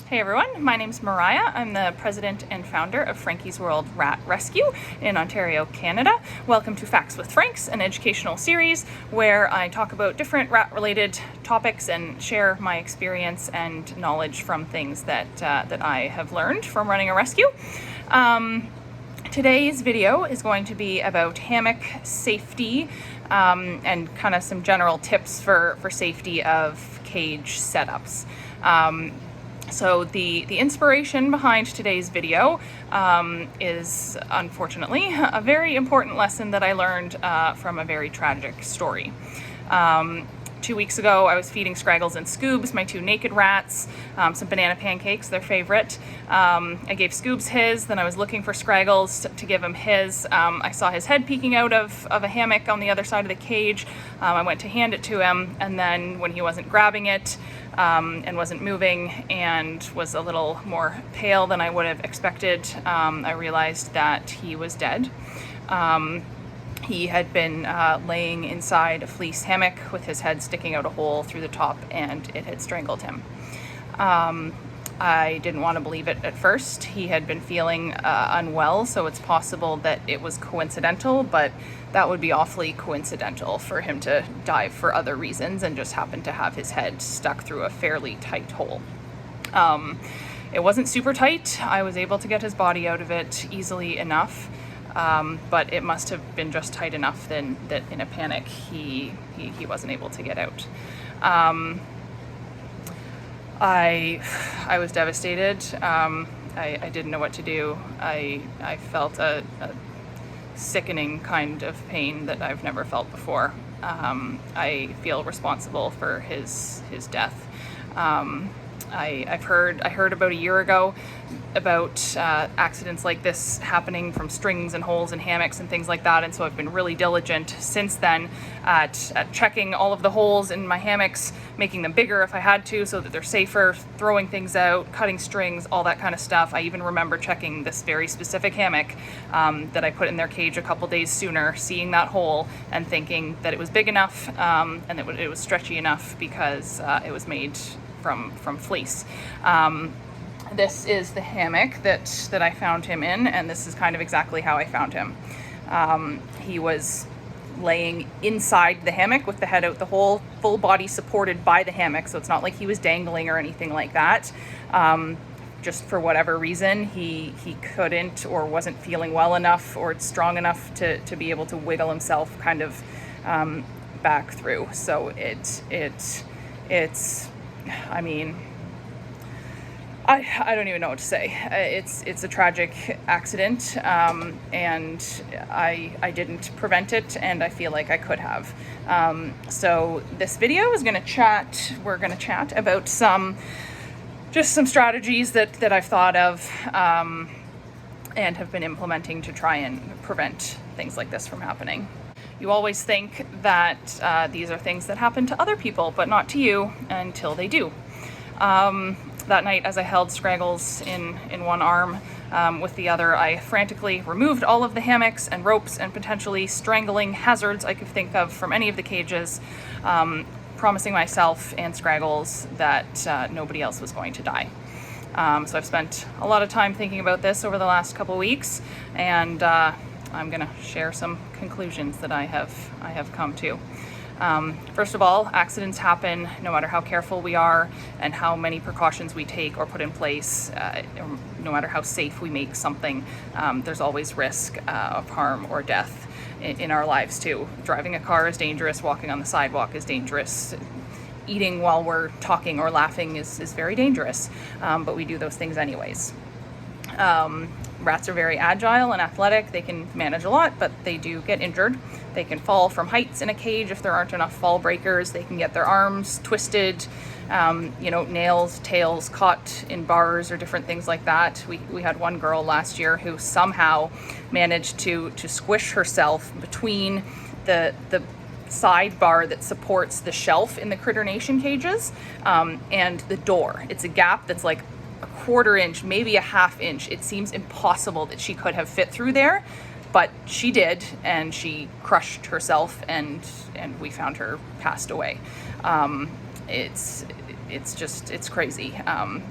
Hey everyone, my name's Mariah. I'm the president and founder of Frankie's World Rat Rescue in Ontario, Canada. Welcome to Facts with Franks, an educational series where I talk about different rat-related topics and share my experience and knowledge from things that I have learned from running a rescue. Today's video is going to be about hammock safety and kind of some general tips for safety of cage setups. So the inspiration behind today's video is unfortunately a very important lesson that I learned from a very tragic story. 2 weeks ago, I was feeding Scraggles and Scoobs, my two naked rats, some banana pancakes, their favorite. I gave Scoobs his, then I was looking for Scraggles to give him his. I saw his head peeking out of a hammock on the other side of the cage. I went to hand it to him, and then when he wasn't grabbing it and wasn't moving and was a little more pale than I would have expected, I realized that he was dead. He had been laying inside a fleece hammock with his head sticking out a hole through the top, and it had strangled him. I didn't want to believe it at first. He had been feeling unwell, so it's possible that it was coincidental, but that would be awfully coincidental for him to die for other reasons and just happen to have his head stuck through a fairly tight hole. It wasn't super tight. I was able to get his body out of it easily enough. But it must have been just tight enough then that in a panic he wasn't able to get out. I was devastated. I didn't know what to do. I felt a sickening kind of pain that I've never felt before. I feel responsible for his death. I heard about a year ago about accidents like this happening from strings and holes and hammocks and things like that, and so I've been really diligent since then at checking all of the holes in my hammocks, making them bigger if I had to so that they're safer, throwing things out, cutting strings, all that kind of stuff. I even remember checking this very specific hammock that I put in their cage a couple days sooner, seeing that hole and thinking that it was big enough and it was stretchy enough because it was made from fleece. This is the hammock that I found him in, and this is kind of exactly how I found him. He was laying inside the hammock with the head out the hole, full body supported by the hammock, so it's not like he was dangling or anything like that. Just for whatever reason, he couldn't or wasn't feeling well enough or strong enough to be able to wiggle himself kind of back through. So it's I mean, I don't even know what to say. It's a tragic accident, and I didn't prevent it, and I feel like I could have. So this video is we're gonna chat about just some strategies that I've thought of and have been implementing to try and prevent things like this from happening. You always think that these are things that happen to other people, but not to you until they do. That night, as I held Scraggles in one arm, with the other, I frantically removed all of the hammocks and ropes and potentially strangling hazards I could think of from any of the cages, promising myself and Scraggles that nobody else was going to die. So I've spent a lot of time thinking about this over the last couple weeks, and I'm gonna share some conclusions that I have come to. First of all, accidents happen no matter how careful we are and how many precautions we take or put in place, no matter how safe we make something. There's always risk of harm or death in our lives too. Driving a car is dangerous, walking on the sidewalk is dangerous, eating while we're talking or laughing is very dangerous, but we do those things anyways. Rats are very agile and athletic. They can manage a lot, but they do get injured. They can fall from heights in a cage if there aren't enough fall breakers. They can get their arms twisted, nails, tails caught in bars or different things like that. We had one girl last year who somehow managed to squish herself between the sidebar that supports the shelf in the Critter Nation cages and the door. It's a gap that's like a 1/4 inch, maybe a 1/2 inch. It seems impossible that she could have fit through there, but she did, and she crushed herself, and we found her passed away. it's crazy.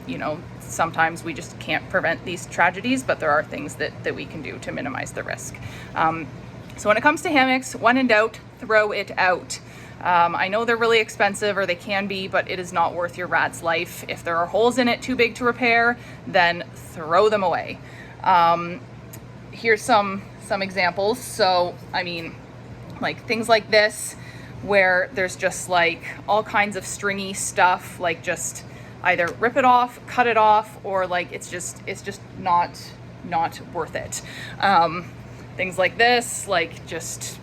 You know, sometimes we just can't prevent these tragedies, but there are things that we can do to minimize the risk. So when it comes to hammocks, when in doubt, throw it out. I know they're really expensive, or they can be, but it is not worth your rat's life. If there are holes in it too big to repair, then throw them away. Here's some examples. So, I mean, like things like this, where there's just like all kinds of stringy stuff, like just either rip it off, cut it off, or like it's just not worth it. Things like this, like just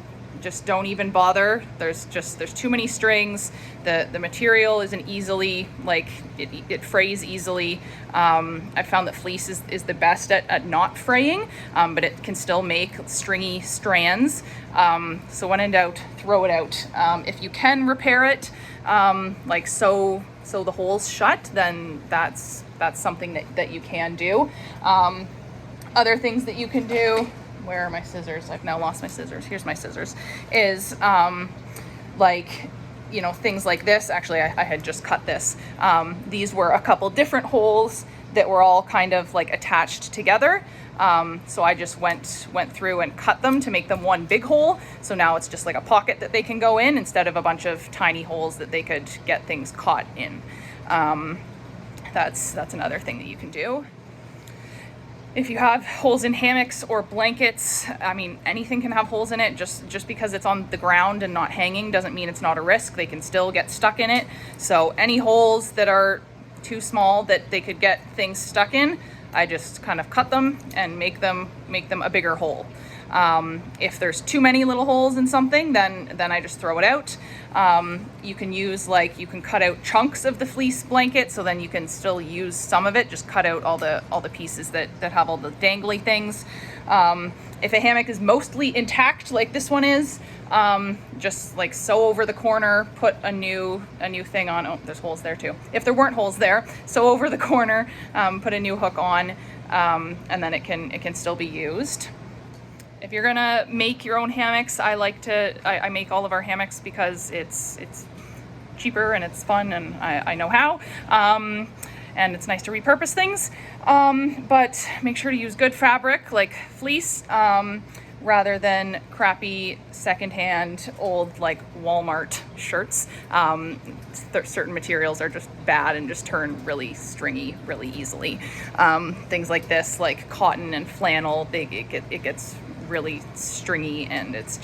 don't even bother. There's too many strings. The material isn't easily, like it frays easily. I found that fleece is the best at not fraying, but it can still make stringy strands. So when in doubt, throw it out. If you can repair it, like sew the holes shut, then that's something that you can do. Other things that you can do. Where are my scissors? I've now lost my scissors. Here's my scissors. Is like, you know, things like this. Actually, I had just cut this. These were a couple different holes that were all kind of like attached together. So I just went through and cut them to make them one big hole. So now it's just like a pocket that they can go in instead of a bunch of tiny holes that they could get things caught in. That's another thing that you can do. If you have holes in hammocks or blankets, I mean, anything can have holes in it. Just because it's on the ground and not hanging doesn't mean it's not a risk. They can still get stuck in it. So any holes that are too small that they could get things stuck in, I just kind of cut them and make them a bigger hole. If there's too many little holes in something, then I just throw it out. You can use, like, you can cut out chunks of the fleece blanket, so then you can still use some of it. Just cut out all the pieces that have all the dangly things. If a hammock is mostly intact, like this one is, just like sew over the corner, put a new thing on. Oh, there's holes there too. If there weren't holes there, sew over the corner, put a new hook on, and then it can still be used. If you're gonna make your own hammocks, I make all of our hammocks because it's cheaper and it's fun, and I know how. And it's nice to repurpose things. But make sure to use good fabric like fleece, rather than crappy secondhand old like Walmart shirts. Certain materials are just bad and just turn really stringy really easily. Things like this, like cotton and flannel, it gets really stringy, and it's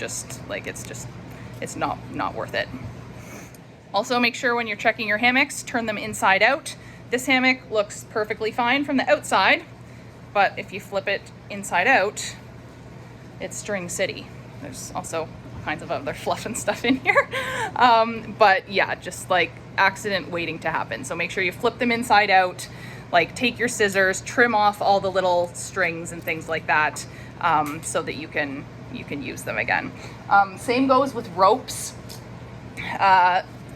not worth it. Also, make sure when you're checking your hammocks, turn them inside out. This hammock looks perfectly fine from the outside, but if you flip it inside out, it's String City. There's also all kinds of other fluff and stuff in here. But yeah, just like accident waiting to happen. So make sure you flip them inside out, like take your scissors, trim off all the little strings and things like that, so that you can use them again. Same goes with ropes.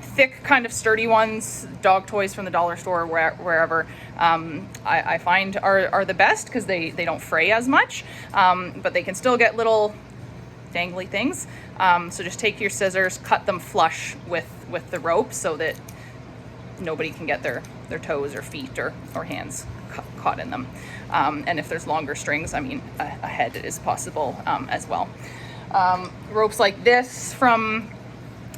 Thick, kind of sturdy ones, dog toys from the dollar store, wherever, I find are the best because they don't fray as much, but they can still get little dangly things. So just take your scissors, cut them flush with the rope so that nobody can get their toes or feet or hands caught in them. And if there's longer strings, I mean, a head is possible as well. Ropes like this from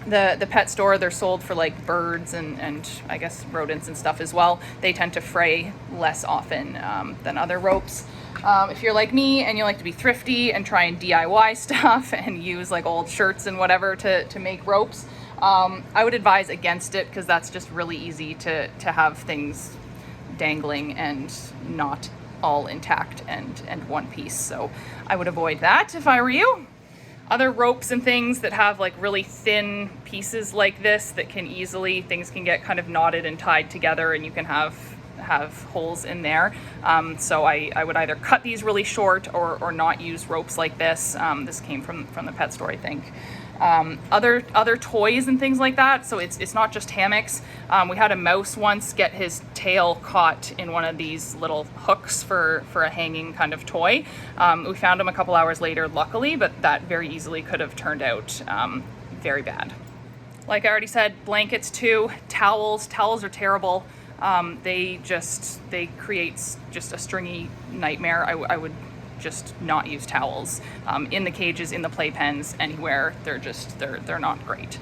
the pet store, they're sold for like birds and I guess rodents and stuff as well. They tend to fray less often than other ropes. If you're like me and you like to be thrifty and try and DIY stuff and use like old shirts and whatever to make ropes, I would advise against it, because that's just really easy to have things dangling and not all intact and one piece. So I would avoid that if I were you. Other ropes and things that have like really thin pieces like this that things can get kind of knotted and tied together, and you can have holes in there. So I would either cut these really short or not use ropes like this. This came from the pet store, I think. Other toys and things like that. So it's not just hammocks. We had a mouse once get his tail caught in one of these little hooks for a hanging kind of toy. We found him a couple hours later, luckily, but that very easily could have turned out very bad. Like I already said, blankets too, towels. Towels are terrible. They create just a stringy nightmare. I would just not use towels in the cages, in the playpens, anywhere. They're not great.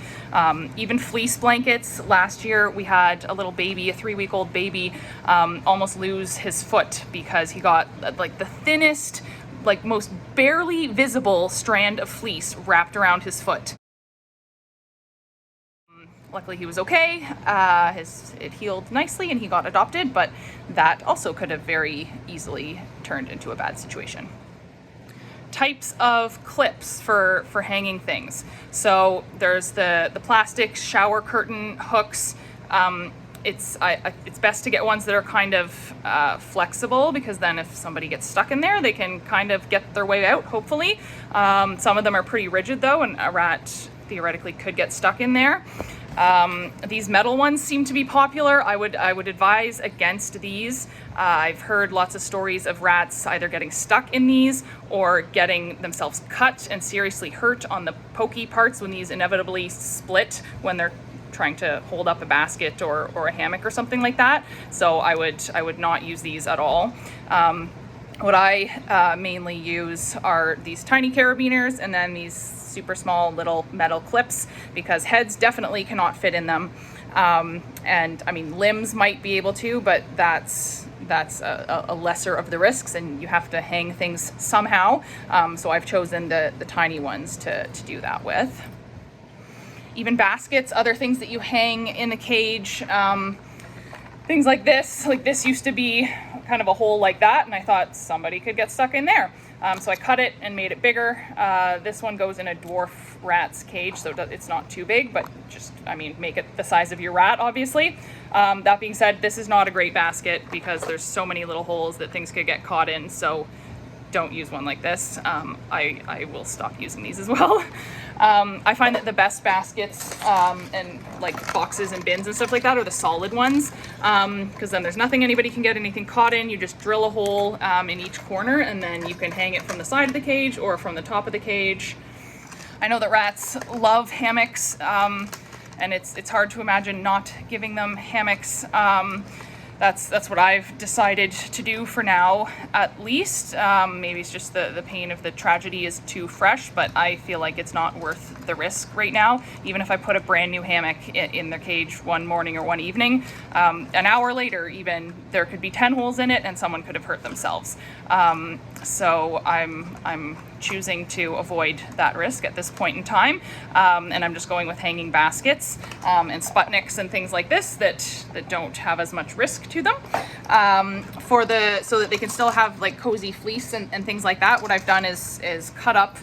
Even fleece blankets. Last year we had a little baby, a 3-week-old baby, almost lose his foot because he got like the thinnest, like most barely visible strand of fleece wrapped around his foot. Luckily he was okay. It healed nicely and he got adopted, but that also could have very easily turned into a bad situation. Types of clips for hanging things. So there's the plastic shower curtain hooks. It's best to get ones that are kind of flexible, because then if somebody gets stuck in there, they can kind of get their way out, hopefully. Some of them are pretty rigid though, and a rat theoretically could get stuck in there. These metal ones seem to be popular. I would advise against these. I've heard lots of stories of rats either getting stuck in these or getting themselves cut and seriously hurt on the pokey parts when these inevitably split when they're trying to hold up a basket or a hammock or something like that. So I would not use these at all. What I mainly use are these tiny carabiners and then these super small little metal clips, because heads definitely cannot fit in them. And I mean, limbs might be able to, but that's a lesser of the risks, and you have to hang things somehow. So I've chosen the tiny ones to do that with. Even baskets, other things that you hang in the cage, things like this. Like this used to be kind of a hole like that, and I thought somebody could get stuck in there. So I cut it and made it bigger. This one goes in a dwarf rat's cage, so it's not too big, but just, I mean, make it the size of your rat, obviously. That being said, this is not a great basket because there's so many little holes that things could get caught in, so don't use one like this. I will stop using these as well. I find that the best baskets and like boxes and bins and stuff like that are the solid ones, because then there's nothing anybody can get anything caught in. You just drill a hole in each corner, and then you can hang it from the side of the cage or from the top of the cage. I know that rats love hammocks, and it's hard to imagine not giving them hammocks. That's what I've decided to do for now, at least. Maybe it's just the pain of the tragedy is too fresh, but I feel like it's not worth the risk right now. Even if I put a brand new hammock in their cage one morning or one evening, an hour later even, there could be 10 holes in it and someone could have hurt themselves. So I'm choosing to avoid that risk at this point in time, and I'm just going with hanging baskets and Sputniks and things like this that don't have as much risk to them, so that they can still have like cozy fleece and things like that. What I've done is cut up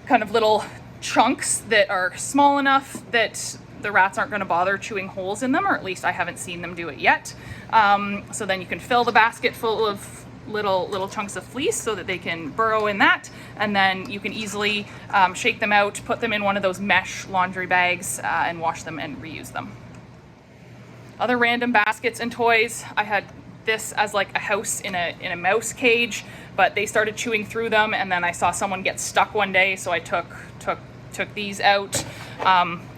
kind of little chunks that are small enough that the rats aren't going to bother chewing holes in them, or at least I haven't seen them do it yet. So then you can fill the basket full of little chunks of fleece so that they can burrow in that, and then you can easily shake them out, put them in one of those mesh laundry bags, and wash them and reuse them. Other random baskets and toys. I had this as like a house in a mouse cage, but they started chewing through them, and then I saw someone get stuck one day, so I took these out.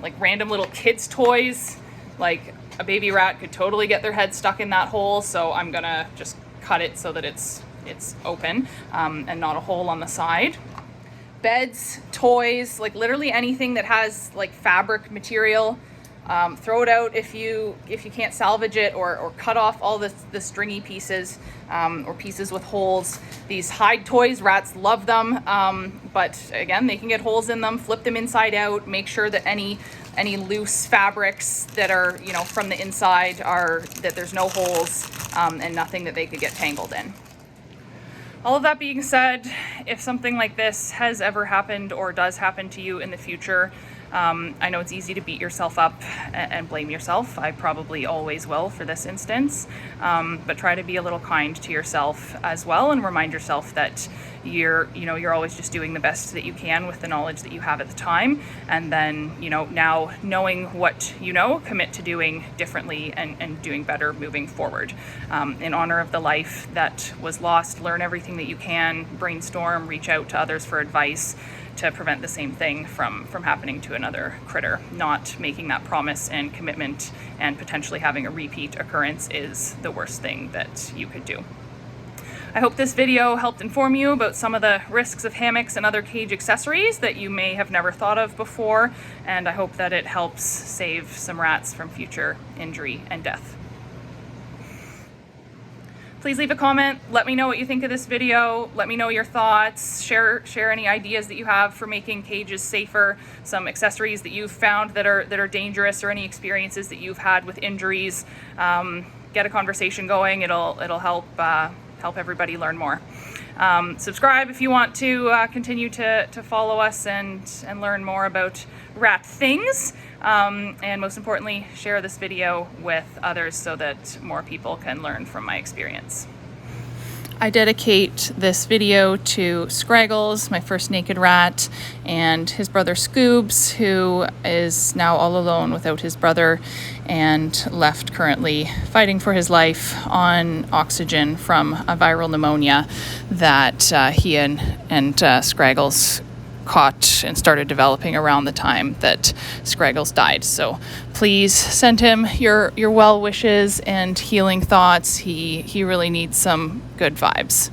Like random little kids toys, like a baby rat could totally get their head stuck in that hole, so I'm gonna just cut it so that it's open and not a hole on the side. Beds, toys, like literally anything that has like fabric material. Throw it out if you can't salvage it, or cut off all the stringy pieces or pieces with holes. These hide toys, rats love them, but again, they can get holes in them. Flip them inside out. Make sure that any loose fabrics that are, you know, from the inside that there's no holes and nothing that they could get tangled in. All of that being said, if something like this has ever happened or does happen to you in the future, I know it's easy to beat yourself up and blame yourself. I probably always will for this instance, but try to be a little kind to yourself as well, and remind yourself that you're always just doing the best that you can with the knowledge that you have at the time. And then, now knowing what commit to doing differently and doing better moving forward. In honor of the life that was lost, learn everything that you can, brainstorm, reach out to others for advice to prevent the same thing from happening to another critter. Not making that promise and commitment and potentially having a repeat occurrence is the worst thing that you could do. I hope this video helped inform you about some of the risks of hammocks and other cage accessories that you may have never thought of before, and I hope that it helps save some rats from future injury and death. Please leave a comment. Let me know what you think of this video. Let me know your thoughts. Share any ideas that you have for making cages safer, some accessories that you've found that are dangerous, or any experiences that you've had with injuries. Get a conversation going. It'll help everybody learn more. Subscribe if you want to continue to follow us and learn more about rat things. And most importantly, share this video with others so that more people can learn from my experience. I dedicate this video to Scraggles, my first naked rat, and his brother Scoobs, who is now all alone without his brother and left currently fighting for his life on oxygen from a viral pneumonia that he and Scraggles caught and started developing around the time that Scraggles died. So please send him your well wishes and healing thoughts. He really needs some good vibes.